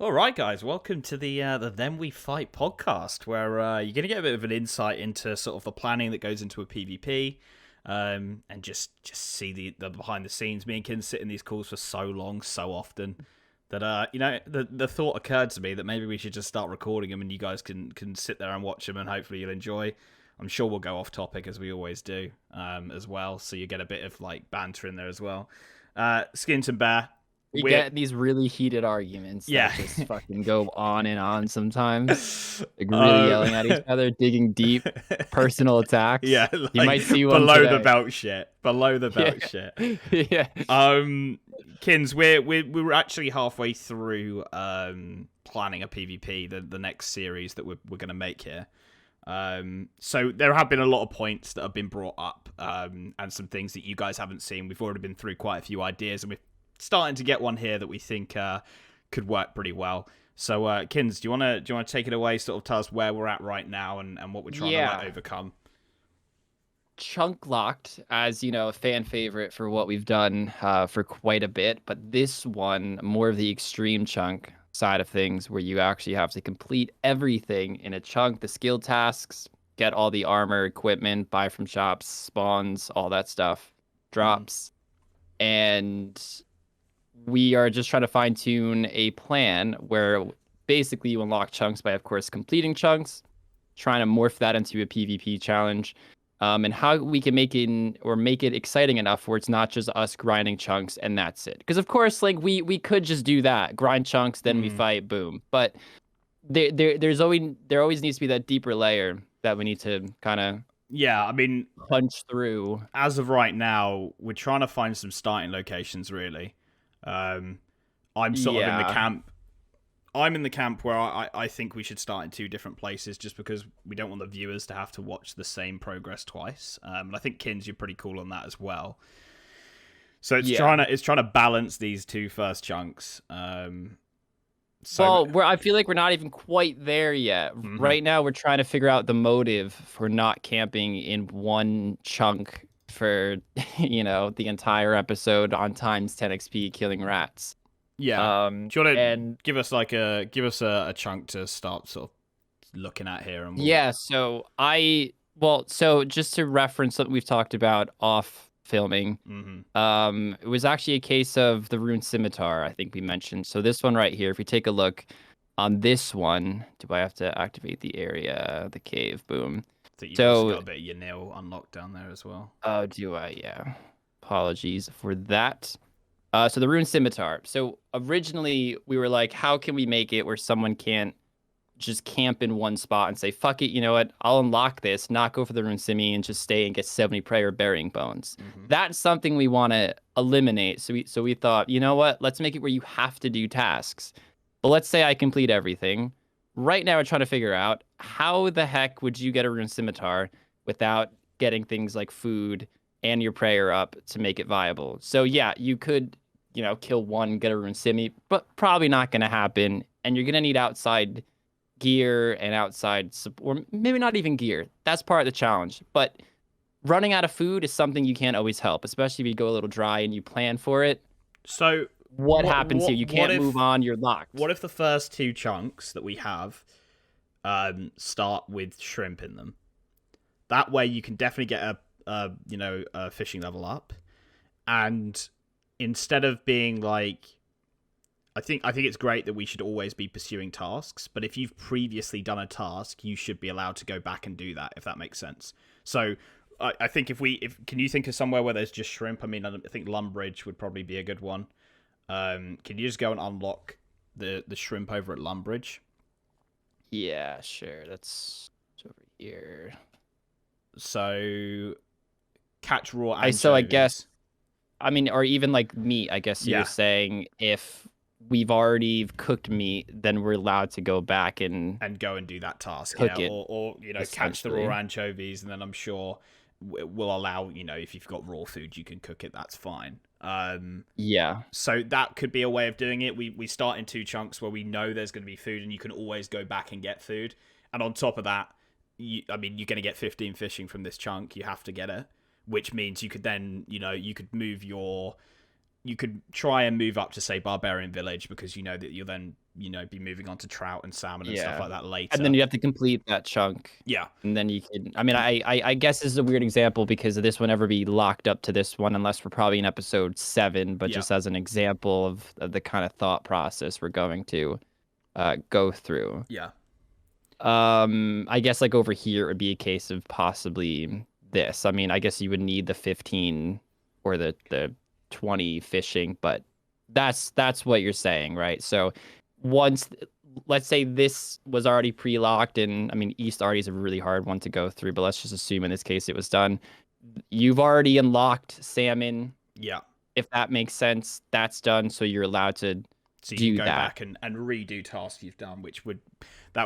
All right, guys, welcome to the Then We Fight podcast, where you're going to get a bit of an insight into sort of the planning that goes into a PvP, and just see the behind the scenes. Me and Kin sit in these calls for so long, so often that the thought occurred to me that maybe we should just start recording them, and you guys can sit there and watch them, and hopefully you'll enjoy. I'm sure we'll go off topic as we always do, as well, so you get a bit of like banter in there as well. Skins and Bear. We get these really heated arguments that just fucking go on and on sometimes. Like really yelling at each other, digging deep, personal attacks. Yeah, like you might see one below today. the belt shit. Below the belt shit. Yeah. Kins, we're actually halfway through planning a PvP, the next series that we're gonna make here. So there have been a lot of points that have been brought up, and some things that you guys haven't seen. We've already been through quite a few ideas, and we're starting to get one here that we think could work pretty well. So, Kins, do you wanna take it away? Sort of tell us where we're at right now and what we're trying to overcome. Chunk locked, as you know, a fan favorite for what we've done for quite a bit, but this one more of the extreme chunk side of things, where you actually have to complete everything in a chunk: the skill tasks, get all the armor, equipment, buy from shops, spawns, all that stuff, drops, and we are just trying to fine-tune a plan where basically you unlock chunks by, of course, completing chunks, trying to morph that into a PvP challenge, and how we can make it exciting enough where it's not just us grinding chunks and that's it. Because of course, like we could just do that, grind chunks, then we fight, boom. But there always needs to be that deeper layer that we need to kind of punch through. As of right now, we're trying to find some starting locations, really. I'm sort of in the camp. I'm in the camp where I think we should start in two different places, just because we don't want the viewers to have to watch the same progress twice. And I think Kins, you're pretty cool on that as well. So it's trying to balance these two first chunks. I feel like we're not even quite there yet. Right now, we're trying to figure out the motive for not camping in one chunk for the entire episode on times 10 XP killing rats. Do you want to give us a chunk to start sort of looking at here? And so just to reference something we've talked about off filming, it was actually a case of the Rune Scimitar, I think we mentioned. So this one right here, if we take a look on this one, do I have to activate the area, the cave? Boom. You've also got a bit of your nail unlocked down there as well. Oh, do I? Yeah. Apologies for that. So the Rune Scimitar. So originally we were like, how can we make it where someone can't just camp in one spot and say, fuck it, you know what? I'll unlock this, not go for the Rune Simi, and just stay and get 70 prayer burying bones. That's something we want to eliminate. So we thought, you know what? Let's make it where you have to do tasks. But let's say I complete everything. Right now, we're trying to figure out how the heck would you get a Rune Scimitar without getting things like food and your prayer up to make it viable. So yeah, you could, kill one, get a Rune Simi, but probably not going to happen. And you're going to need outside gear and outside support, or maybe not even gear. That's part of the challenge. But running out of food is something you can't always help, especially if you go a little dry and you plan for it. So what happens here? You can't move on. You're locked. What if the first two chunks that we have start with shrimp in them? That way you can definitely get a fishing level up, and instead of being like, I think it's great that we should always be pursuing tasks, but if you've previously done a task, you should be allowed to go back and do that, if that makes sense. So I think can you think of somewhere where there's just shrimp? I mean, I think Lumbridge would probably be a good one. Can you just go and unlock the shrimp over at Lumbridge? Yeah, sure. That's over here. So catch raw anchovies. So I guess, I mean, or even like meat, I guess you're saying if we've already cooked meat, then we're allowed to go back and go and do that task. Cook it, or catch the raw anchovies, and then I'm sure we'll allow, if you've got raw food, you can cook it. That's fine. So that could be a way of doing it. We start in two chunks where we know there's going to be food, and you can always go back and get food. And on top of that, you're going to get 15 fishing from this chunk. You have to get it, which means you could then, you could try and move up to, say, Barbarian Village, because you know that you'll then be moving on to trout and salmon and stuff Yeah. like that later. And then you have to complete that chunk. Yeah. And then you can. I mean, I guess this is a weird example because this will never be locked up to this one unless we're probably in episode 7. But Yeah. just as an example of the kind of thought process we're going to go through. Yeah. I guess like over here it would be a case of possibly this. I mean, I guess you would need the 15 or the 20 fishing, but that's what you're saying, right? So once, let's say this was already pre-locked, and I mean, East already is a really hard one to go through, but let's just assume in this case it was done. You've already unlocked salmon. Yeah. If that makes sense, that's done. So you're allowed to so do you can go that. back and redo tasks you've done, which would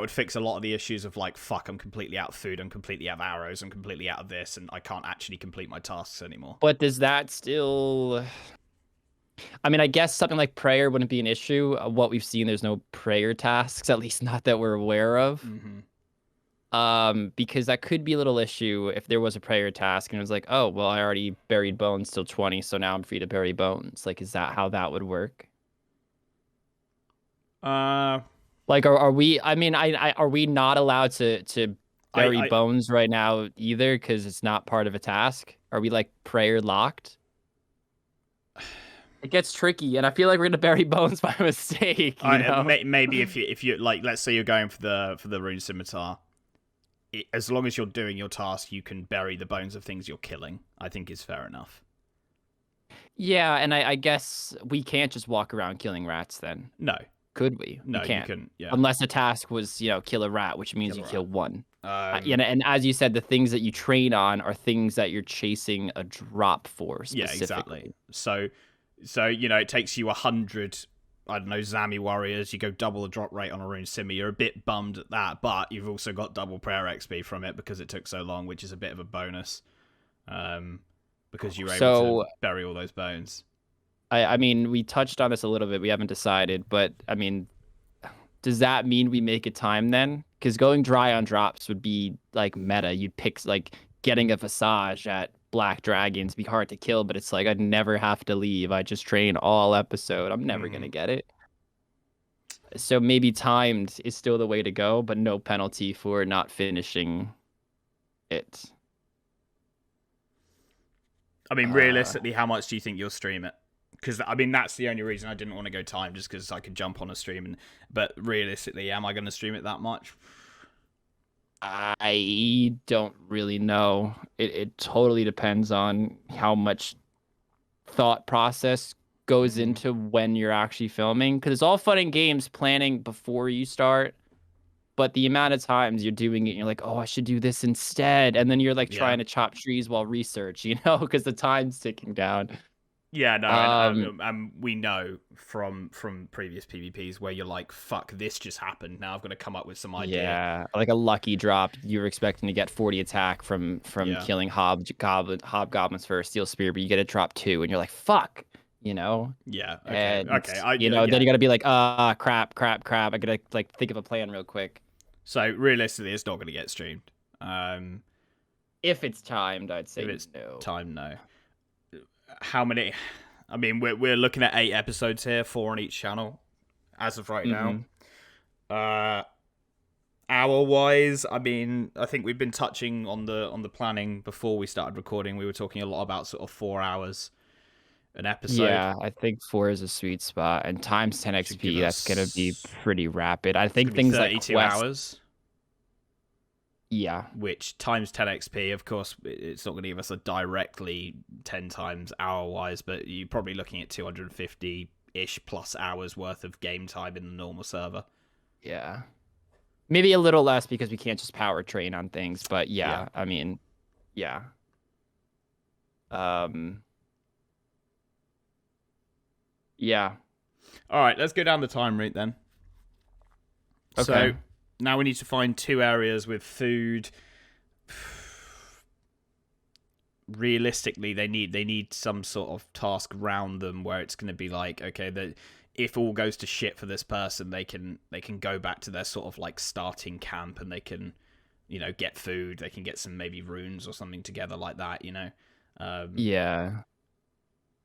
fix a lot of the issues of like, fuck, I'm completely out of food, I'm completely out of arrows, I'm completely out of this, and I can't actually complete my tasks anymore. But does that still... I mean, I guess something like prayer wouldn't be an issue. What we've seen, there's no prayer tasks, at least not that we're aware of. Because that could be a little issue if there was a prayer task and it was like, oh, well, I already buried bones till 20, so now I'm free to bury bones. Like, is that how that would work? Like, are we? I mean, are we not allowed to bury bones right now either because it's not part of a task? Are we like prayer locked? It gets tricky, and I feel like we're gonna bury bones by mistake. You know? Maybe if you like, let's say you're going for the rune scimitar, as long as you're doing your task, you can bury the bones of things you're killing. I think is fair enough. Yeah, and I guess we can't just walk around killing rats then. No. Could we? No, we can't. You couldn't. Yeah. Unless the task was, kill a rat, which means you kill one. And as you said, the things that you train on are things that you're chasing a drop for specifically. Yeah, exactly. So it takes you 100, I don't know, Zami warriors. You go double the drop rate on a rune simi. You're a bit bummed at that, but you've also got double prayer XP from it because it took so long, which is a bit of a bonus. Because you were able to bury all those bones. I mean, we touched on this a little bit. We haven't decided, but I mean, does that mean we make a time then? Because going dry on drops would be like meta. You'd pick like getting a Visage at Black Dragons be hard to kill, but it's like I'd never have to leave. I just train all episode. I'm never gonna get it. So maybe timed is still the way to go, but no penalty for not finishing it. I mean, realistically, how much do you think you'll stream it? Because, I mean, that's the only reason I didn't want to go time, just because I could jump on a stream. But realistically, am I going to stream it that much? I don't really know. It totally depends on how much thought process goes into when you're actually filming. Because it's all fun and games planning before you start. But the amount of times you're doing it, you're like, oh, I should do this instead. And then you're like trying to chop trees while research, because the time's ticking down. Yeah, no, and we know from previous PvPs where you're like, fuck, this just happened. Now I've got to come up with some idea. Yeah, like a lucky drop. You were expecting to get 40 attack from killing hobgoblins for a steel spear, but you get a drop 2, and you're like, fuck, Yeah, okay, and, okay. then you got to be like, crap. I got to like think of a plan real quick. So realistically, it's not going to get streamed. If it's timed, I'd say if it's no. Timed, no. How many? I mean, we're looking at 8 episodes here, 4 on each channel, as of right now. Hour wise, I mean, I think we've been touching on the planning before we started recording. We were talking a lot about sort of 4 hours an episode. Yeah, I think 4 is a sweet spot, and times 10 XP. That's gonna be pretty rapid. I think things like 32 hours. Yeah. Which times 10 XP, of course, it's not going to give us a directly 10 times hour-wise, but you're probably looking at 250-ish plus hours worth of game time in the normal server. Yeah. Maybe a little less because we can't just power train on things, but yeah. I mean, yeah. Yeah. All right, let's go down the time route then. Okay. So now we need to find 2 areas with food. Realistically, they need some sort of task around them where it's going to be like, okay, if all goes to shit for this person, they can go back to their sort of like starting camp and they can, get food. They can get some maybe runes or something together like that, Yeah.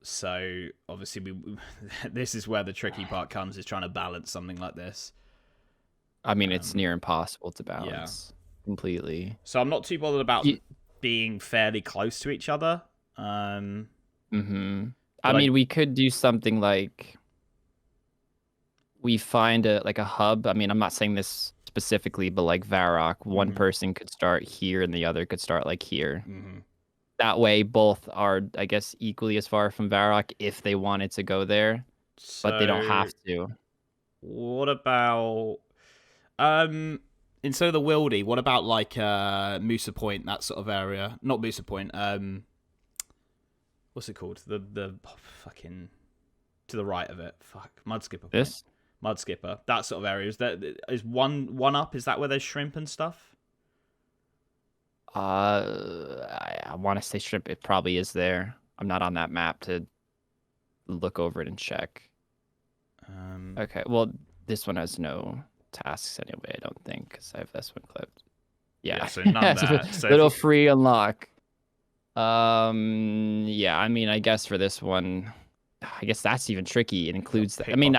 So obviously this is where the tricky part comes, is trying to balance something like this. I mean, it's near impossible to balance completely. So I'm not too bothered about being fairly close to each other. I mean, we could do something like we find a hub. I mean, I'm not saying this specifically, but like Varrock, one person could start here and the other could start like here. That way, both are, I guess, equally as far from Varrock if they wanted to go there, but they don't have to. What about instead of the Wildy, what about like Musa Point, that sort of area? Not Musa Point. What's it called? The fucking to the right of it. Fuck, Mudskipper Point. This Mudskipper, that sort of area. Is one up? Is that where there's shrimp and stuff? I want to say shrimp. It probably is there. I'm not on that map to look over it and check. Okay, well, this one has no tasks anyway, I don't think, because I have this one clipped. Yeah, so none there. So little free unlock. Yeah, I mean, I guess for this one, I guess that's even tricky. It includes that. I mean,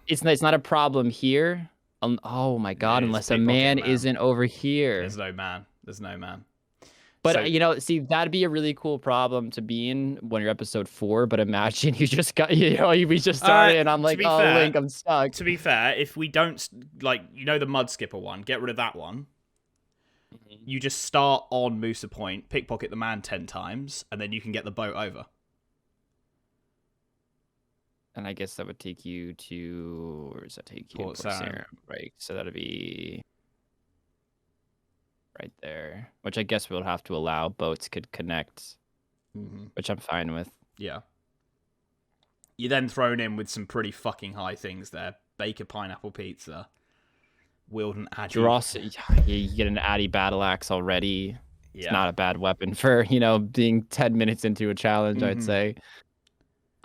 it's not a problem here. Oh my god, unless a man isn't over here. There's no man. There's no man. But see, that'd be a really cool problem to be in when you're episode 4. But imagine you just got, we just started, and I'm like, oh, fair, Link, I'm stuck. To be fair, if we don't the Mudskipper one, get rid of that one. You just start on Musa Point, pickpocket the man 10 times, and then you can get the boat over. And I guess that would take you to, where does that take you? Port Sarim. Right. So that'd be right there, which I guess we'll have to allow boats could connect, which I'm fine with. Yeah. You're then thrown in with some pretty fucking high things there. Baker pineapple pizza. Wield an Addy. You get an Addy battle axe already. Yeah. It's not a bad weapon for, being 10 minutes into a challenge, I'd say.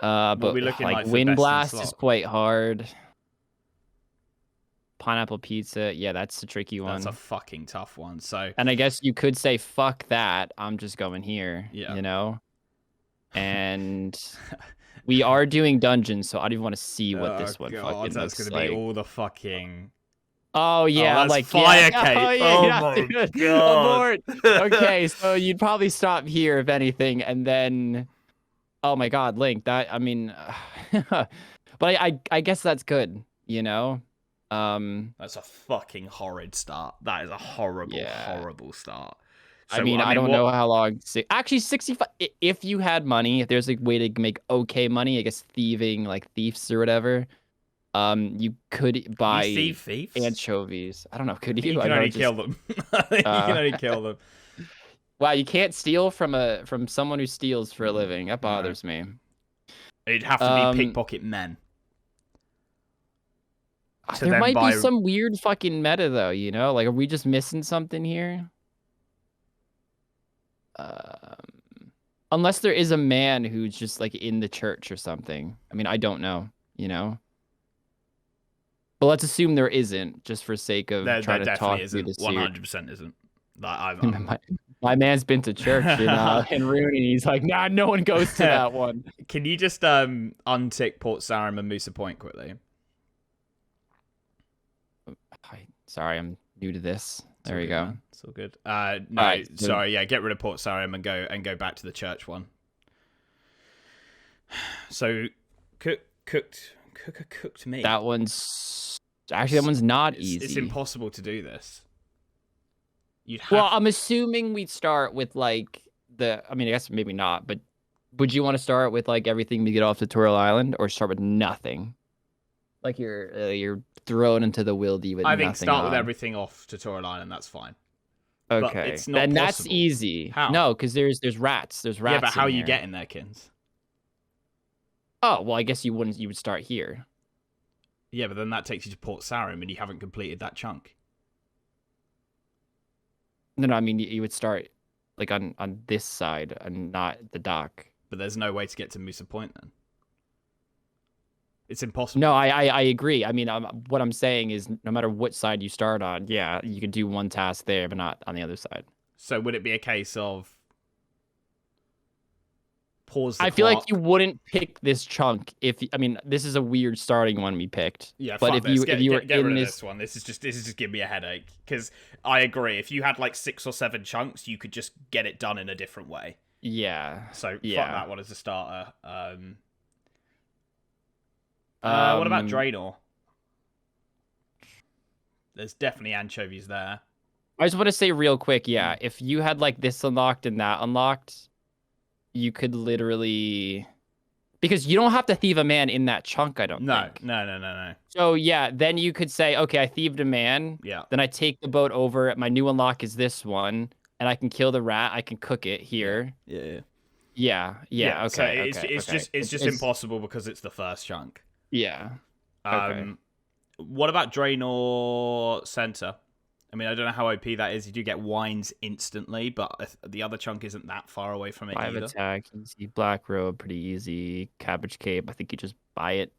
But like Wind Blast is quite hard. Pineapple Pizza, yeah, that's a tricky one. That's a fucking tough one. So, and I guess you could say, fuck that, I'm just going here, And we are doing dungeons, so I don't even want to see what this one fucking looks like. That's going to be all the fucking... Oh, yeah, like fire cape. Oh my god. Okay, so you'd probably stop here, if anything, and then... Oh my god, Link, that, I mean... but I guess that's good, That's a fucking horrid start. That is a horrible, horrible start. So, I mean, I don't know how long. Actually, 65. If you had money, if there's a way to make okay money, I guess thieving, like thieves or whatever, you could buy anchovies. I don't know. Could you? You can only kill them. You can only kill them. Wow, you can't steal from someone who steals for a living. That bothers me. It'd have to be pickpocket men. There might be some weird fucking meta though, Like, are we just missing something here? Unless there is a man who's just like in the church or something. I mean, I don't know, But let's assume there isn't, just for sake of trying to talk through the 100% isn't. My man's been to church in Rune, and he's like, nah, no one goes to that one. Can you just untick Port Sarim and Musa Point quickly? Sorry, I'm new to this. There we go. It's all good. No, right, sorry. Yeah, get rid of Port Sarim and go back to the church one. So, cooked meat. That one's not easy. It's impossible to do this. I'm assuming we'd start with like I mean, I guess maybe not, but would you want to start with like everything we get off Tutorial Island, or start with nothing? Like you're thrown into the wildy with nothing. I think start with everything off Tutorial Island. That's fine. Okay, but it's not possible. That's easy. How? No, because there's rats. There's rats. Yeah, but how are you getting there, Kins? Oh well, I guess you wouldn't. You would start here. Yeah, but then that takes you to Port Sarim, and you haven't completed that chunk. No, I mean you would start like on this side and not the dock. But there's no way to get to Musa Point then. It's impossible. No, I agree. I mean, what I'm saying is, no matter what side you start on, yeah, you can do one task there, but not on the other side. So would it be a case of pause the I feel like clock. you wouldn't pick this chunk if I mean this is a weird starting one we picked. Yeah, but fuck if this. you were Get rid in of this, this one. This is just giving me a headache. Because I agree. If you had like 6 or 7 chunks, you could just get it done in a different way. yeah, So fuck yeah. that one as a starter. What about Draenor? There's definitely anchovies there. I just want to say real quick, yeah, if you had like this unlocked and that unlocked, you could literally, because you don't have to thieve a man in that chunk, I don't think. No. So yeah, then you could say, okay, I thieved a man. Yeah. Then I take the boat over. My new unlock is this one, and I can kill the rat. I can cook it here. Yeah. Yeah. So Okay. it's just impossible because it's the first chunk. Yeah. Okay. What about Draenor Center? I mean, I don't know how OP that is. You do get wines instantly, but the other chunk isn't that far away from it 5 either. attack, easy. Black robe, pretty easy. Cabbage cape, I think you just buy it.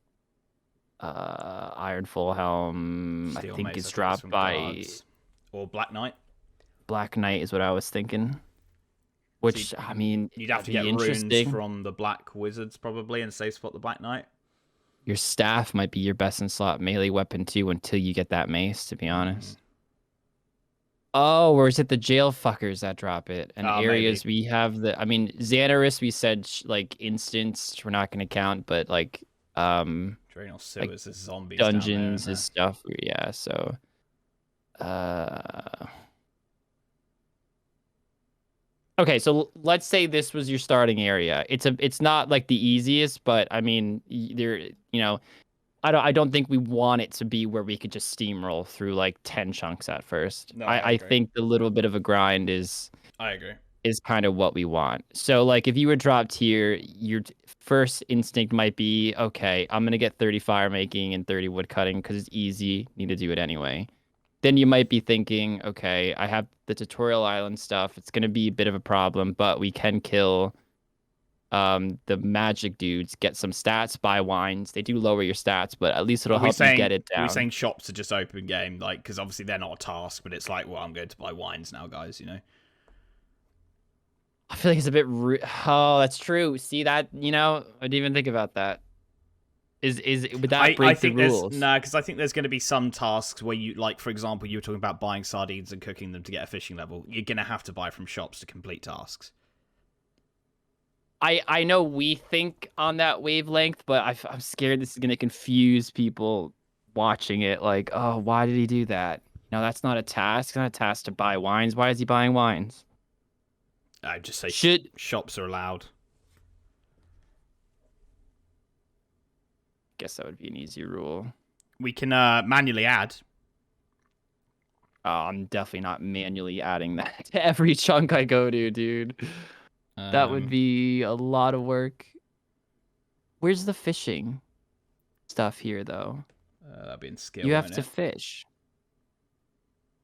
Iron full helm, Steel I think mace, it's I think dropped from by guards. Or Black Knight. Black Knight is what I was thinking. Which So I mean, you'd have to be get runes interesting. from the Black Wizards probably and safe spot the Black Knight. Your staff might be your best in slot melee weapon too until you get that mace, to be honest. Oh, or is it the jail fuckers that drop it? And areas maybe. we have the, I mean, Xanaris we said like instance we're not gonna count, but like Draenor sewers like is zombies dungeons down there, is stuff. Yeah, so okay, so let's say this was your starting area. It's not like the easiest, but I mean, there, I don't think we want it to be where we could just steamroll through like 10 chunks at first. No, I agree. think the little bit of a grind I agree. is kind of what we want. So like if you were dropped here, your first instinct might be, okay, I'm gonna get 30 fire making and 30 wood cutting because it's easy. Need to do it anyway. Then you might be thinking, okay, I have the tutorial island stuff. It's gonna be a bit of a problem, but we can kill the magic dudes, get some stats, buy wines. They do lower your stats, but at least it'll help you get it down. We're saying shops are just open game, like, because obviously they're not a task, but it's like, well, I'm going to buy wines now, guys, you know? I feel like it's a bit oh, that's true. See that, I didn't even think about that. Would that break the rules? No, because I think there's going to be some tasks where you, like, for example, you were talking about buying sardines and cooking them to get a fishing level. You're going to have to buy from shops to complete tasks. I know we think on that wavelength, but I'm scared this is going to confuse people watching it. Like, oh, why did he do that? No, that's not a task. It's not a task to buy wines. Why is he buying wines? I'd just say shops are allowed. Guess that would be an easy rule. We can manually add. Oh, I'm definitely not manually adding that to every chunk I go to, dude. That would be a lot of work. Where's the fishing stuff here, though? That'd be in skill. You have to fish.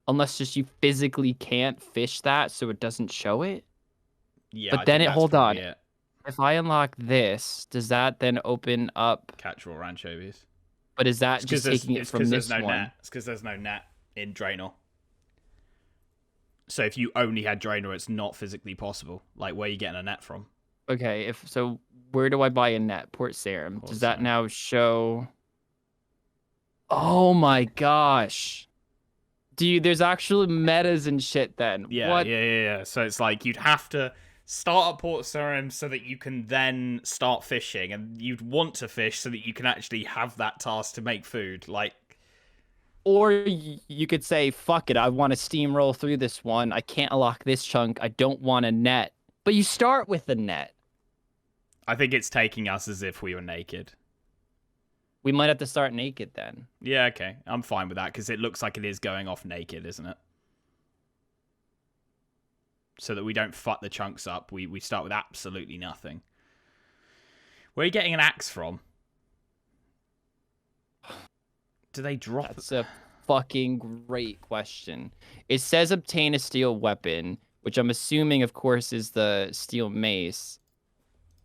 Unless just you physically can't fish that, so it doesn't show it. Yeah, but then hold on. It. If I unlock this, does that then open up catch raw anchovies? But is that just taking it from this one? Net. It's because there's no net in Draenor. So if you only had Draenor, it's not physically possible. Like, where are you getting a net from? Okay, so where do I buy a net? Port Sarim. Does that now show? Oh my gosh. Dude, there's actually metas and shit then. Yeah, what? Yeah. So it's like you'd have to start at Port Sarim so that you can then start fishing, and you'd want to fish so that you can actually have that task to make food. Like, or you could say, fuck it, I want to steamroll through this one. I can't unlock this chunk. I don't want a net. But you start with a net. I think it's taking us as if we were naked. We might have to start naked then. Yeah, okay. I'm fine with that, because it looks like it is going off naked, isn't it? So that we don't fuck the chunks up, we start with absolutely nothing. Where are you getting an axe from? Do they drop? That's a fucking great question. It says obtain a steel weapon, which I'm assuming, of course, is the steel mace.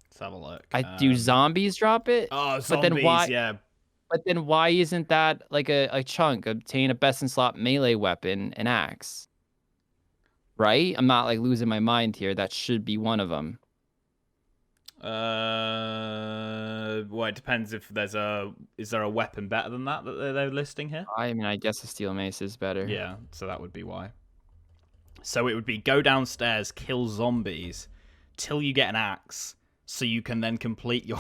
Let's have a look. Do zombies drop it? Oh, zombies, but then why, yeah. But then why isn't that like a chunk? Obtain a best in slot melee weapon, an axe. Right? I'm not like losing my mind here. That should be one of them. Well, it depends if there's a. Is there a weapon better than that they're listing here? I mean, I guess a steel mace is better. Yeah, so that would be why. So it would be go downstairs, kill zombies, till you get an axe, so you can then complete your.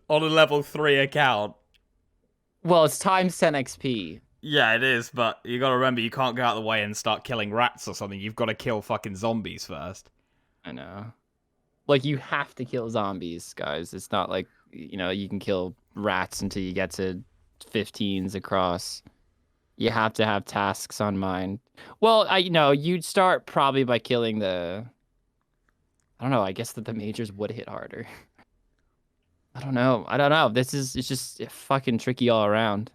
On a level 3 account. Well, it's times 10 XP. Yeah, it is, but you gotta remember you can't go out of the way and start killing rats or something. You've got to kill fucking zombies first. I know. Like, you have to kill zombies, guys. It's not like, you know, you can kill rats until you get to 15s across. You have to have tasks on mind. Well, you'd start probably by killing the... I don't know, I guess that the majors would hit harder. I don't know. It's just fucking tricky all around.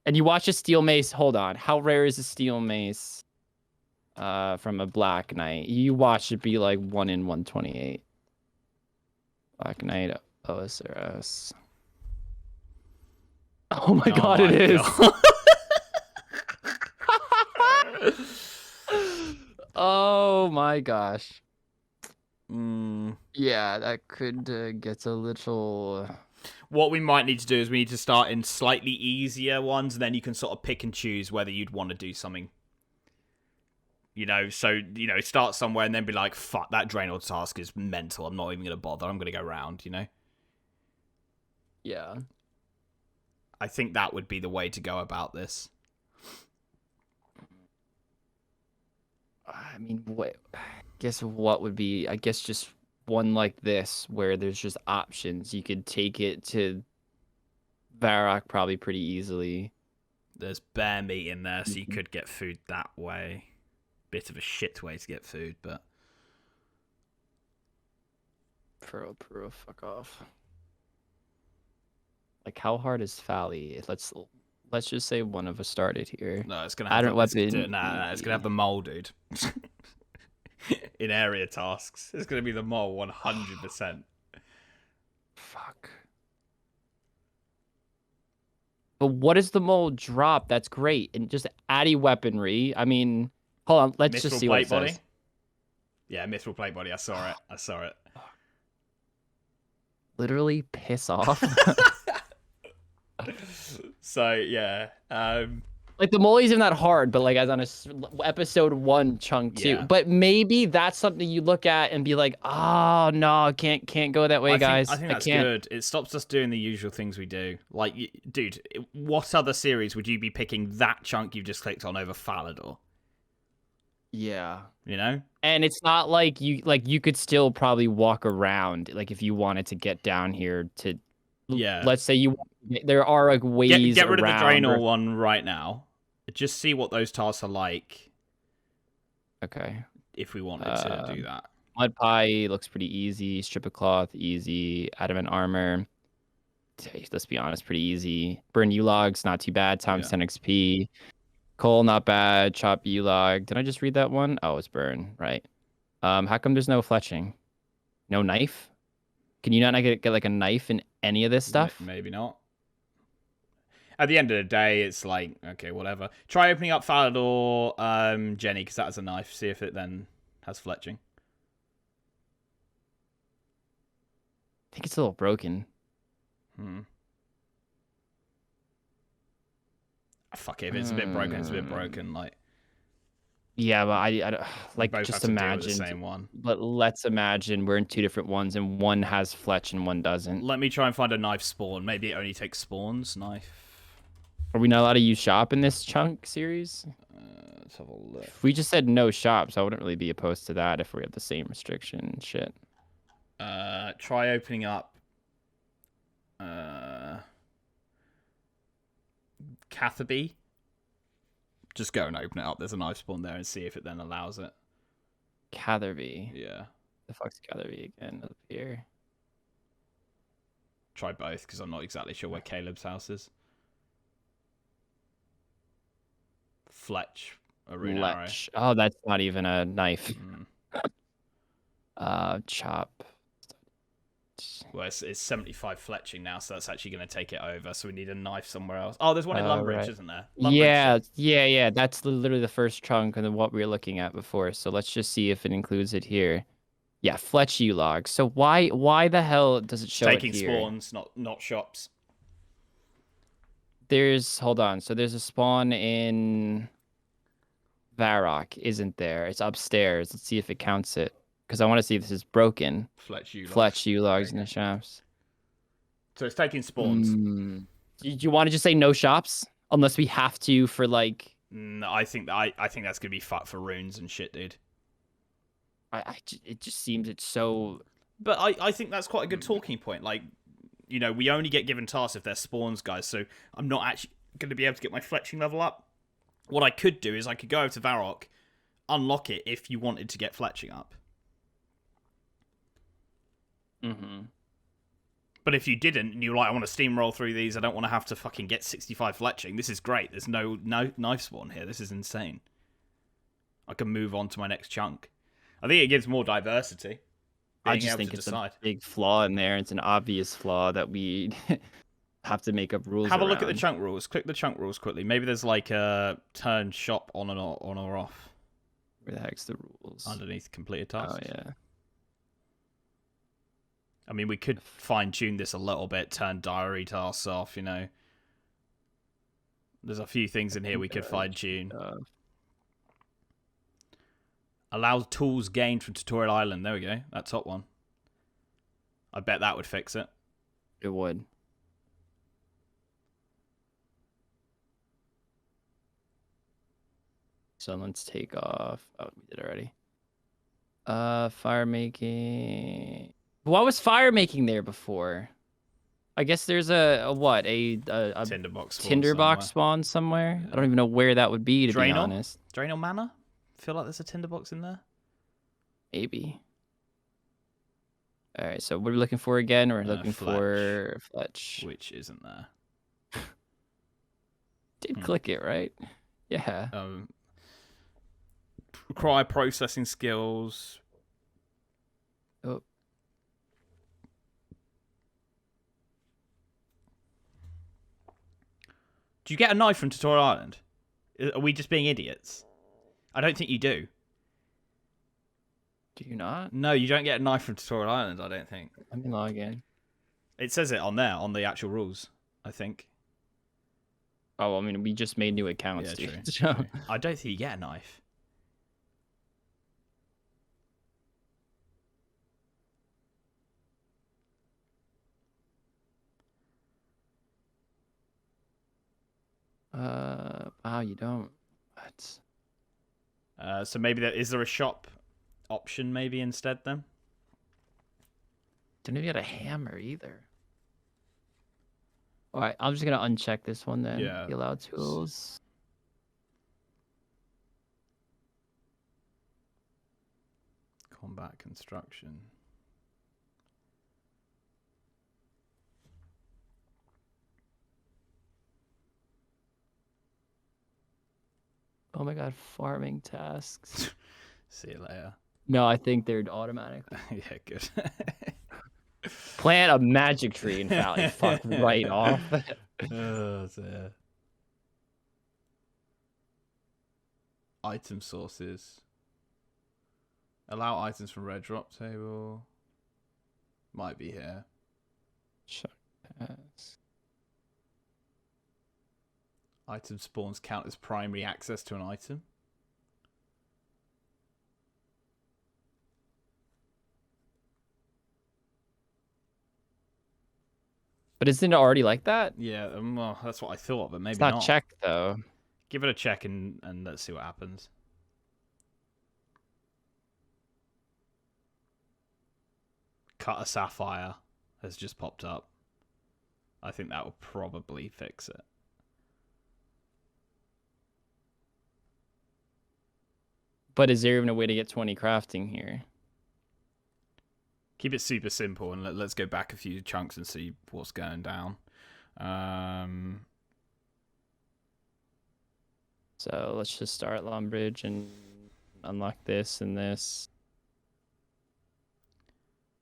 And you watch a steel mace. Hold on. How rare is a steel mace from a Black Knight? You watch it be like 1 in 128. Black Knight OSRS. Oh my god, it is. Oh my gosh. Yeah, that could get a little... What we might need to do is we need to start in slightly easier ones, and then you can sort of pick and choose whether you'd want to do something. You know, so, start somewhere and then be like, fuck, that Draenor task is mental. I'm not even going to bother. I'm going to go round, you know? Yeah. I think that would be the way to go about this. I mean, what would be... I guess just one like this where there's just options. You could take it to Varrock probably pretty easily. There's bear meat in there, so you could get food that way. Bit of a shit way to get food, but... Pro, fuck off. Like, how hard is Fally? Let's just say one of us started here. No, it's gonna have it's gonna have the mole, dude. In area tasks, it's gonna be the mole 100%. Fuck. But what does the mole drop? That's great. And just addy weaponry. I mean, hold on. Let's just see what it says. Yeah, mithril plate body. I saw it. Literally piss off. So yeah, like the mole isn't that hard, but like as on a episode 1 chunk too. Yeah. But maybe that's something you look at and be like, oh no, can't go that way, guys. I think that's good. It stops us doing the usual things we do. Like, dude, what other series would you be picking that chunk you've just clicked on over Falador? Yeah. You know? And it's not like you could still probably walk around, like if you wanted to get down here to, yeah. Let's say there are like ways get rid of the around Draenor one right now. Just see what those tasks are like. Okay. If we wanted to do that. Mud pie looks pretty easy. Strip of cloth, easy. Adamant armor. Let's be honest, pretty easy. Burn U-logs, not too bad. Times 10 XP. Coal, not bad. Chop U-log. Did I just read that one? Oh, it's burn, right. How come there's no fletching? No knife? Can you not get like a knife in any of this stuff? Maybe not. At the end of the day, it's like, okay, whatever. Try opening up Falador, Jenny, because that has a knife. See if it then has fletching. I think it's a little broken. Fuck it, if it's a bit broken, it's a bit broken. Like, yeah, but I like just imagine the same one. But let's imagine we're in 2 different ones, and one has fletch and one doesn't. Let me try and find a knife spawn. Maybe it only takes spawns. Knife. Are we not allowed to use shop in this chunk series? Let's have a look. If we just said no shops, I wouldn't really be opposed to that if we have the same restriction and shit. Try opening up Catherby. Just go and open it up. There's a knife spawn there and see if it then allows it. Catherby. Yeah. The fuck's Catherby again up here? Try both because I'm not exactly sure where Caleb's house is. Fletch. A rune arrow. Oh, that's not even a knife. Chop. Well, it's 75 fletching now, so that's actually going to take it over. So we need a knife somewhere else. Oh, there's one in Lumbridge, isn't there? Lumbridge. Yeah. That's literally the first chunk and then what we were looking at before. So let's just see if it includes it here. Yeah, Fletch U log. So why the hell does it It's show it taking here? spawns, not shops. Hold on. So there's a spawn in Varrock, isn't there? It's upstairs. Let's see if it counts it. Because I want to see if this is broken. Fletch U logs. Fletch U There logs you in go. the shops. So it's taking spawns. Mm. Do you want to just say no shops? Unless we have to for like I think that's gonna be fucked for runes and shit, dude. it just seems it's so. But I think that's quite a good talking point. Like, we only get given tasks if they're spawns, guys. So I'm not actually going to be able to get my fletching level up. What I could do is I could go over to Varrock, unlock it if you wanted to get fletching up. Mm-hmm. But if you didn't, and you were like, I want to steamroll through these, I don't want to have to fucking get 65 fletching. This is great. There's no knife spawn here. This is insane. I can move on to my next chunk. I think it gives more diversity. I just think it's a big flaw in there. It's an obvious flaw that we have to make up rules. Have a look at the chunk rules. Click the chunk rules quickly. Maybe there's like a turn shop on or off. Where the heck's the rules? Underneath completed tasks. Oh yeah. I mean, we could fine tune this a little bit. Turn diary tasks off. There's a few things in here we could fine tune. Allow tools gained from Tutorial Island. There we go. That top one. I bet that would fix it. It would. So let's take off. Oh, we did already. Fire making. What was fire making there before? I guess there's a tinderbox spawn somewhere. I don't even know where that would be, to be honest. Draenor Manor? I feel like there's a tinderbox in there. Maybe. All right, so what are we looking for again? We're looking for Fletch. Which isn't there. Did click it, right? Yeah. Require processing skills. Oh. Do you get a knife from Tutorial Island? Are we just being idiots? I don't think you do. Do you not? No, you don't get a knife from Tutorial Island, I don't think. Let me log in. It says it on there, on the actual rules, I think. Oh, I mean, we just made new accounts, yeah, dude. True. I don't think you get a knife. Wow, you don't. What? So maybe is there a shop option maybe instead then? Don't even get a hammer either. All right, I'm just gonna uncheck this one then. Yeah. The allow tools. Combat construction. Oh my god, farming tasks. See you later. No, I think they're automatic. Yeah, good. Plant a magic tree and valley. Fuck right off. Oh, dear. Item sources. Allow items from red drop table. Might be here. Check task. Item spawns count as primary access to an item. But isn't it already like that? Yeah, well, that's what I thought, but maybe it's not not. checked though. Give it a check and let's see what happens. Cut a sapphire has just popped up. I think that will probably fix it. But is there even a way to get 20 crafting here? Keep it super simple and let's go back a few chunks and see what's going down. So let's just start Lumbridge and unlock this and this.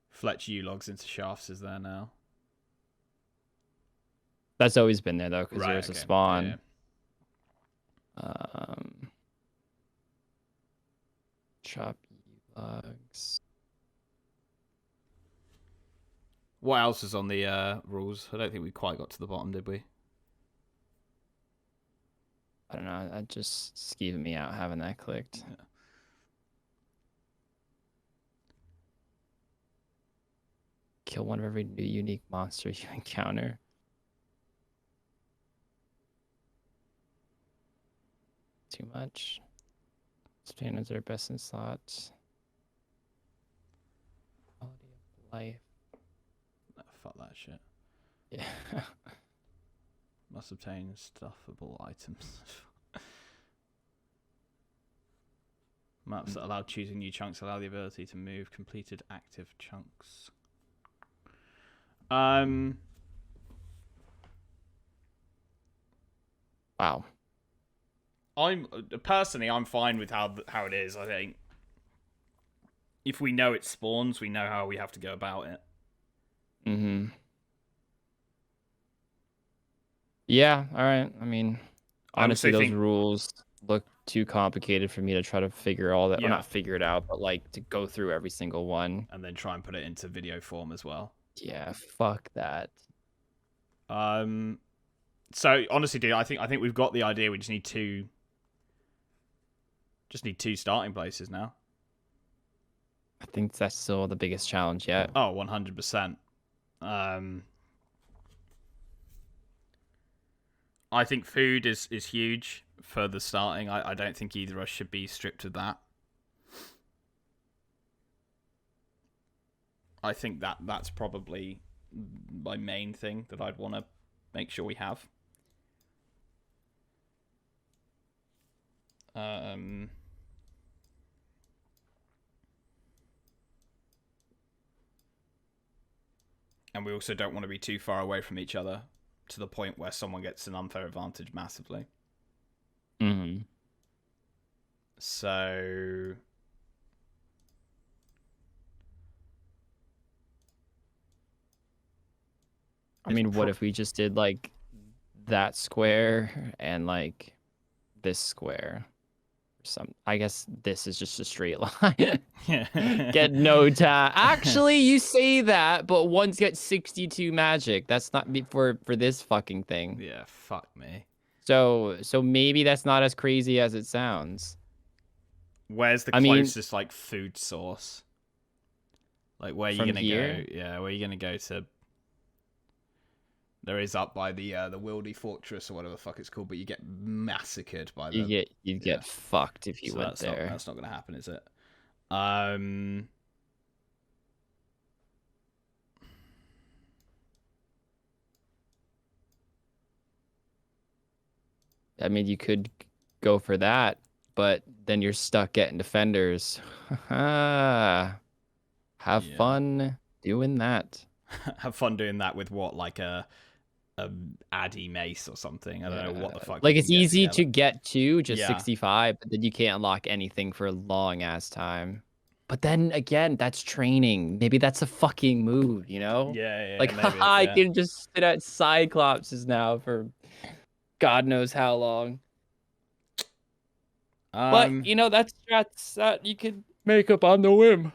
Fletch U logs into shafts is there now. That's always been there though, because Right, there's okay. a spawn. Yeah. Chop logs. What else is on the rules? I don't think we quite got to the bottom, did we? I don't know. That just skeeving me out having that clicked. Yeah. Kill one of every new unique monster you encounter. Too much. Spanners are best in slots. Quality of life. Oh, fuck that shit. Yeah. Must obtain stuffable items. Maps that allow choosing new chunks allow the ability to move completed active chunks. Wow. I'm fine with how it is. I think if we know it spawns, we know how we have to go about it. Mm-hmm. Yeah, all right. I mean, honestly, those rules look too complicated for me to try to figure all that. Yeah. Well, not figure it out, but like to go through every single one. And then try and put it into video form as well. Yeah, fuck that. So honestly, dude, I think we've got the idea. We just need two starting places now. I think that's still the biggest challenge yet. Oh, 100%. I think food is huge for the starting. I don't think either of us should be stripped of that. I think that's probably my main thing that I'd want to make sure we have. And we also don't want to be too far away from each other to the point where someone gets an unfair advantage massively. Mm-hmm. So I mean, what if we just did like that square and like this square? I guess this is just a straight line. Get no time. Actually, you say that, but one's got 62 magic. That's not for this fucking thing. Yeah, fuck me. So maybe that's not as crazy as it sounds. Where's the closest like food source? Like where are you gonna go? Yeah, where are you gonna go to? There is up by the Wildy Fortress or whatever the fuck it's called, but you get massacred by the. You'd get fucked if you went there. That's not gonna happen, is it? I mean, you could go for that, but then you're stuck getting defenders. Have fun doing that. Have fun doing that with what, like a Addy mace or something. I don't know what the fuck. Like it's easy to get to just 65, but then you can't unlock anything for a long ass time. But then again, that's training. Maybe that's a fucking move, you know? Yeah. Like, I can just sit at Cyclopses now for God knows how long. But you know, that's strats that you could make up on the whim.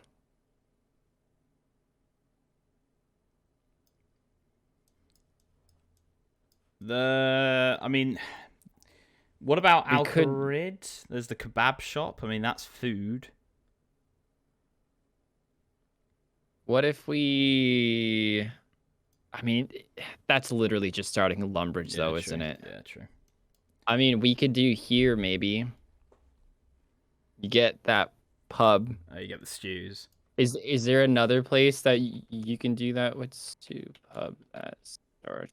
I mean, what about Alfred? There's the kebab shop. I mean, that's food. What if we... I mean, that's literally just starting Lumbridge, though, isn't it? Yeah, true. I mean, we could do here, maybe. You get that pub. Oh, you get the stews. Is there another place that you can do that with stew pub that starts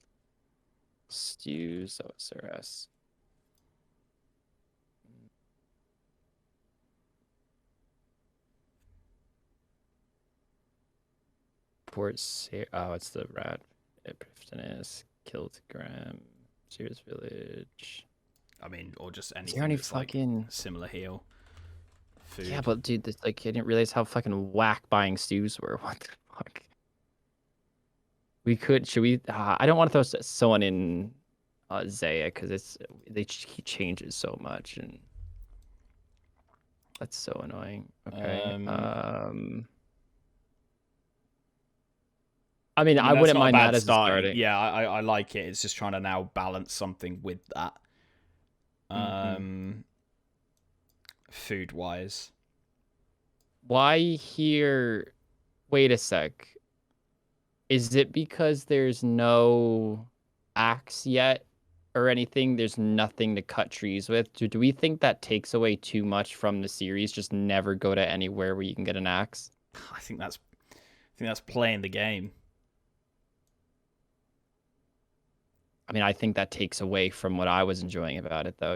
stews OSRS? Port oh, it's the rat. Epiphanis, Kiltgram, Sears Village. I mean, or just anything that's fucking like similar heal. Food. Yeah, but dude, I didn't realize how fucking whack buying stews were. What the fuck? Should we? I don't want to throw someone in Zaya because he changes so much and that's so annoying. Okay. I mean, I I mean, that's wouldn't not a mind bad that as a starting. starting. Yeah, I like it. It's just trying to now balance something with that. Food wise. Why here? Wait a sec. Is it because there's no axe yet or anything? There's nothing to cut trees with? Do we think that takes away too much from the series? Just never go to anywhere where you can get an axe? I think that's playing the game. I mean, I think that takes away from what I was enjoying about it, though.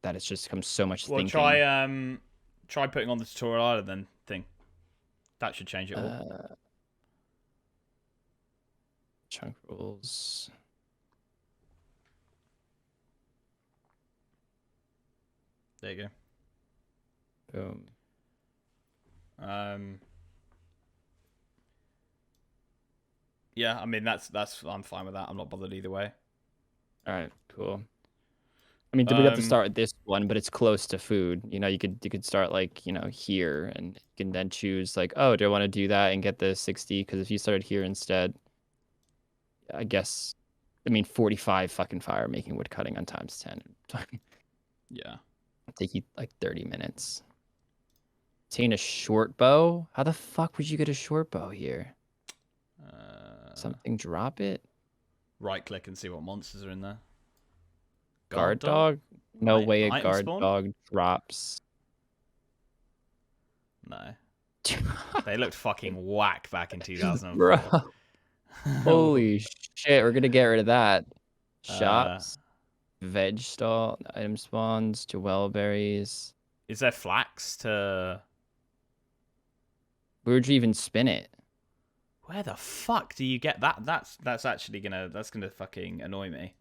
That it's just come so much Well, thinking. try putting on the tutorial island then thing. That should change it all. Chunk rules. There you Boom. go. Yeah, I mean that's I'm fine with that. I'm not bothered either way. All right, cool. I mean, we'd have to start with this one, but it's close to food. You could start like, here, and you can then choose like, oh, do I want to do that and get the 60? Because if you started here instead, I guess, I mean, 45 fucking fire making wood cutting on times 10. Yeah. It'll take you like 30 minutes. Obtain a short bow? How the fuck would you get a short bow here? Something drop it? Right click and see what monsters are in there. Guard dog? No way a item guard spawn? dog drops. No. They looked fucking whack back in 2004. Bro. Holy shit, we're gonna get rid of that. Shops, veg stall, item spawns, jewel berries. Is there flax to... Where'd you even spin it? Where the fuck do you get that? That's actually gonna fucking annoy me.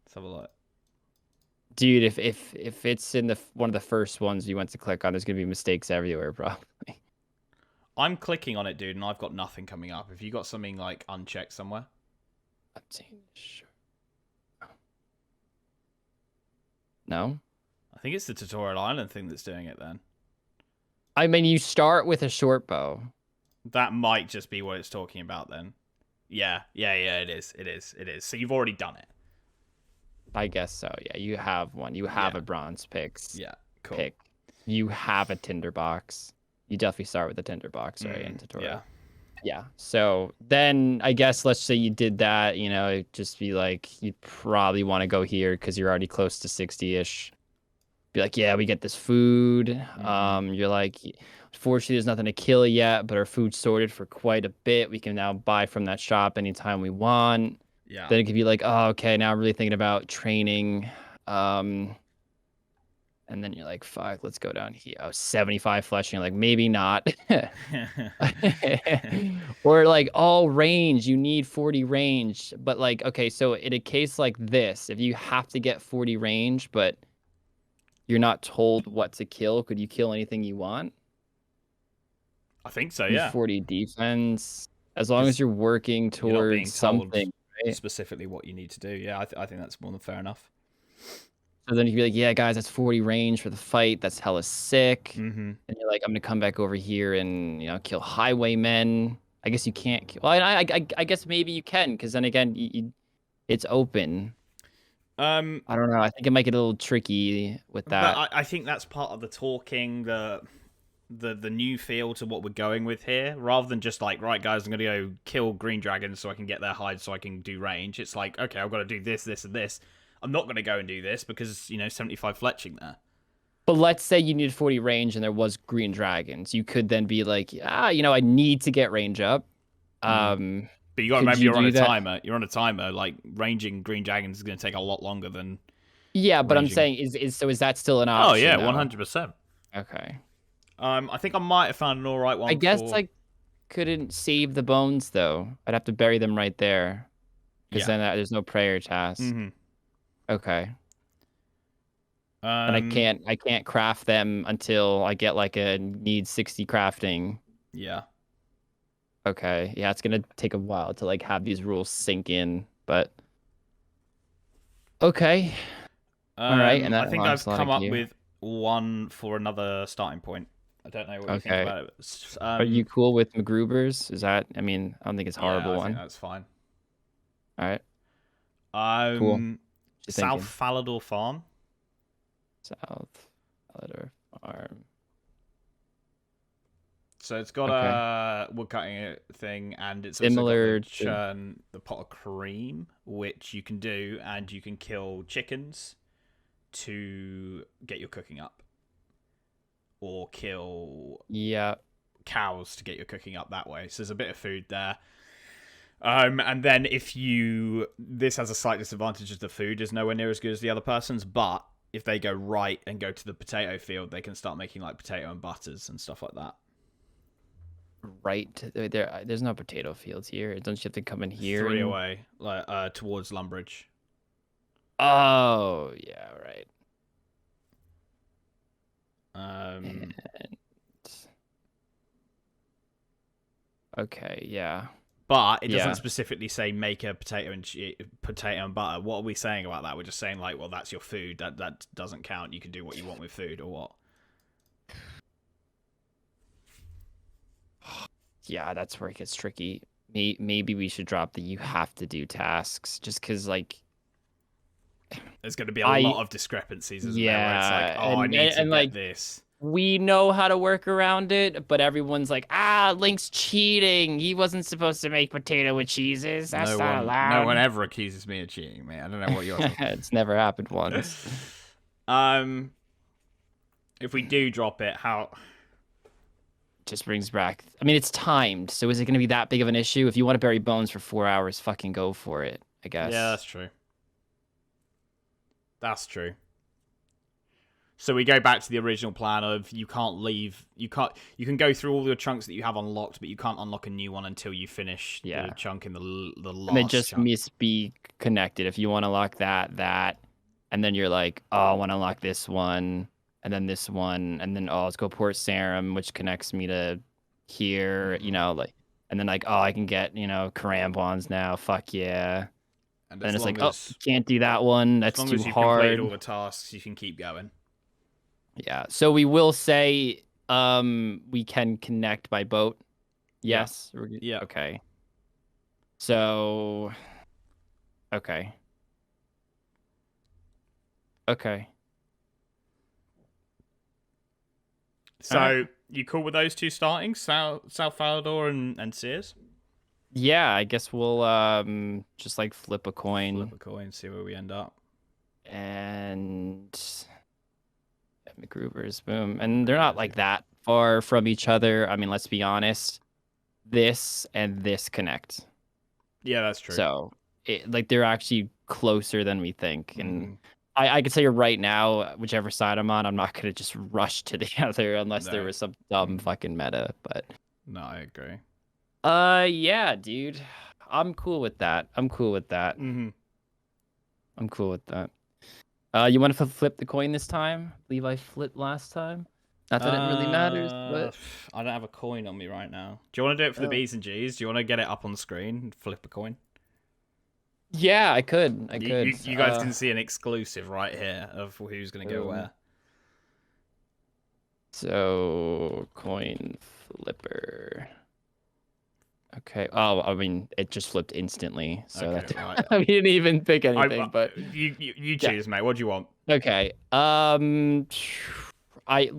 Let's have a look. Dude, if it's in one of the first ones you went to click on, there's gonna be mistakes everywhere, probably. I'm clicking on it, dude, and I've got nothing coming up. Have you got something like unchecked somewhere? No? I think it's the tutorial island thing that's doing it then. I mean, you start with a short bow. That might just be what it's talking about then. Yeah, it is. So you've already done it. I guess so, yeah. You have one. You have a bronze picks. Yeah, cool. Pick. You have a tinderbox. You definitely start with a tinderbox, right, in tutorial. Yeah. Yeah. So then I guess let's say you did that, it'd just be like, you'd probably want to go here because you're already close to 60-ish. Be like, yeah, we get this food. You're like, fortunately, there's nothing to kill yet, but our food's sorted for quite a bit. We can now buy from that shop anytime we want. Yeah. Then it could be like, oh, okay, now I'm really thinking about training. And then you're like, fuck, let's go down here. Oh, 75 flesh. And you're like, maybe not. Or like all range, you need 40 range. But like, okay, so in a case like this, if you have to get 40 range, but you're not told what to kill, could you kill anything you want? I think so, yeah. 40 defense. As long as you're working towards something, right? Specifically what you need to do. Yeah, I think that's more than fair enough. So then you'd be like, yeah, guys, that's 40 range for the fight. That's hella sick. Mm-hmm. And you're like, I'm gonna come back over here and kill highwaymen. I guess you can't kill. Well, I guess maybe you can, because then again, it's open. I don't know. I think it might get a little tricky with that. But I think that's part of the talking, the new feel to what we're going with here, rather than just like, right, guys, I'm gonna go kill green dragons so I can get their hides so I can do range. It's like, okay, I've got to do this, this, and this. I'm not going to go and do this because, 75 fletching there. But let's say you needed 40 range and there was green dragons. You could then be like, I need to get range up. But you got to remember you're on a timer. You're on a timer. Like, ranging green dragons is going to take a lot longer than... Yeah, but ranging. I'm saying, is that still an option? Oh, yeah, 100%. Okay. I think I might have found an alright one. I guess, couldn't save the bones, though. I'd have to bury them right there. Because then there's no prayer task. Mm-hmm. Okay. And I can't craft them until I get a need 60 crafting. Yeah. Okay. Yeah, it's gonna take a while to have these rules sink in, but okay. All right. And I think I've come up with one for another starting point. I don't know what you think Okay. about it. Are you cool with McGruber's? Is that? I mean, I don't think it's a horrible I one. think that's fine. All right. Cool. What you South thinking? Falador Farm. South Letter Farm. So it's got Okay. a woodcutting thing, and it's also got Similar the to. churn, the pot of cream, which you can do, and you can kill chickens to get your cooking up, or kill Yeah. cows to get your cooking up that way. So there's a bit of food there. And then this has a slight disadvantage of the food is nowhere near as good as the other person's, but if they go right and go to the potato field, they can start making like potato and butters and stuff like that. Right there's no potato fields here. Don't you have to come in here? 3 away, like towards Lumbridge. Oh yeah, right. Um. Okay, yeah. But it doesn't specifically say make a potato and butter. What are we saying about that? We're just saying like, well, that's your food. That doesn't count. You can do what you want with food, or what? Yeah, that's where it gets tricky. Maybe we should drop the you have to do tasks, just because like there's going to be a lot of discrepancies, isn't there? Where it's like, oh, I need to get this. We know how to work around it, but everyone's like, Link's cheating. He wasn't supposed to make potato with cheeses. That's not allowed. No one ever accuses me of cheating, mate. I don't know what you're talking about. It's never happened once. If we do drop it, how... Just brings back... I mean, it's timed, so is it going to be that big of an issue? If you want to bury bones for 4 hours, fucking go for it, I guess. Yeah, that's true. That's true. So we go back to the original plan of you can't leave. You can go through all your chunks that you have unlocked, but you can't unlock a new one until you finish the chunk in the last. And they just must be connected. If you want to lock that, and then you're like, oh, I want to unlock this one, and then this one, and then let's go Port Sarum, which connects me to here. You know, like, and then like, oh, I can get Karambwans now. Fuck yeah. And then it's like, oh, can't do that one. That's too hard. As long as you've completed all the tasks, you can keep going. Yeah. So we will say we can connect by boat. Yes. Yeah. Okay. So okay. So you cool with those two starting? South Falador and Sears? Yeah, I guess we'll just like flip a coin, see where we end up. And McGruber's, boom. And they're not like that far from each other. I mean, let's be honest. This and this connect. Yeah, that's true. So they're actually closer than we think. And I could say right now, whichever side I'm on, I'm not gonna just rush to the other unless there was some dumb fucking meta. But no, I agree. Yeah, dude. I'm cool with that. I'm cool with that. Mm-hmm. I'm cool with that. You want to flip the coin this time? I believe I flipped last time. Not that it really matters, but I don't have a coin on me right now. Do you want to do it for the B's and G's? Do you want to get it up on the screen and flip a coin? Yeah, I could. You guys can see an exclusive right here of who's going to go where. So, coin flipper. Okay. Oh, I mean, it just flipped instantly. So okay, right. I didn't even pick anything. But you choose, mate. What do you want? Okay.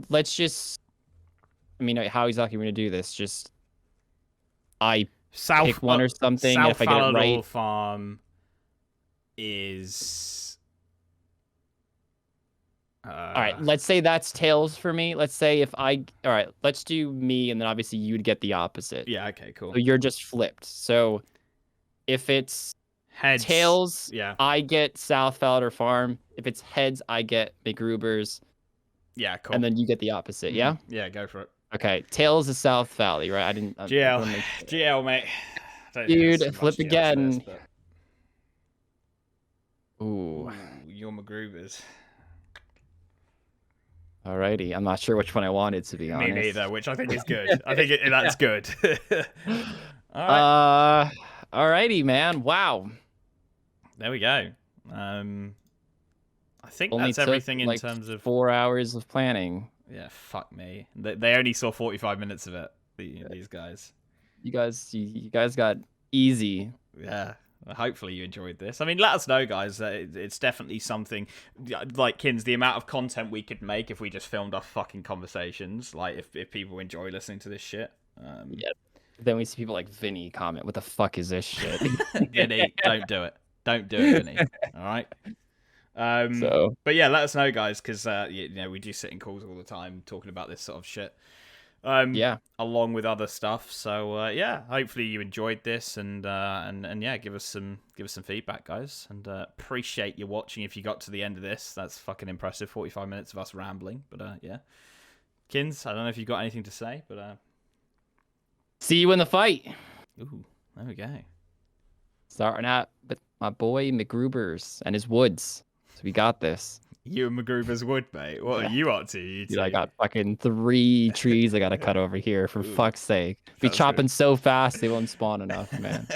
Let's just. I mean, how exactly are we gonna do this? Just pick one or something. South if I get it right. Farm is. All right, let's say that's tails for me. Let's say all right, let's do me, and then obviously you'd get the opposite. Yeah, okay, cool. So you're just flipped. So if it's heads, tails, yeah, I get South Falador Farm. If it's heads, I get McGruber's. Yeah, cool. And then you get the opposite, yeah? Yeah, go for it. Okay, tails is South Valley, right? I didn't... GL, mate. Dude, flip again. Ooh. You're McGruber's. Alrighty, I'm not sure which one I wanted, to be honest. Me neither, which I think is good. I think that's good. All right. Alrighty, man. Wow. There we go. I think Only that's everything in terms of 4 hours of planning. Yeah, fuck me. They only saw 45 minutes of it. These guys. You guys got easy. Yeah. Hopefully you enjoyed this. I mean, let us know, guys. It's definitely something like Kins. The amount of content we could make if we just filmed our fucking conversations. Like if people enjoy listening to this shit. Yeah. Then we see people like Vinny comment, "What the fuck is this shit?" Vinny, don't do it. Don't do it, Vinny. All right. But yeah, let us know, guys, because we do sit in calls all the time talking about this sort of shit. Yeah. Along with other stuff. So yeah, hopefully you enjoyed this, and yeah, give us some feedback, guys, and appreciate you watching. If you got to the end of this, that's fucking impressive. 45 minutes of us rambling, but yeah, Kins, I don't know if you got anything to say, but see you in the fight. Ooh, there we go. Starting out with my boy McGruber's and his woods. So we got this. You and McGruber's wood, mate. What are you up to? Dude, I got fucking 3 trees I gotta cut over here, for fuck's sake. Be chopping so fast they won't spawn enough, man.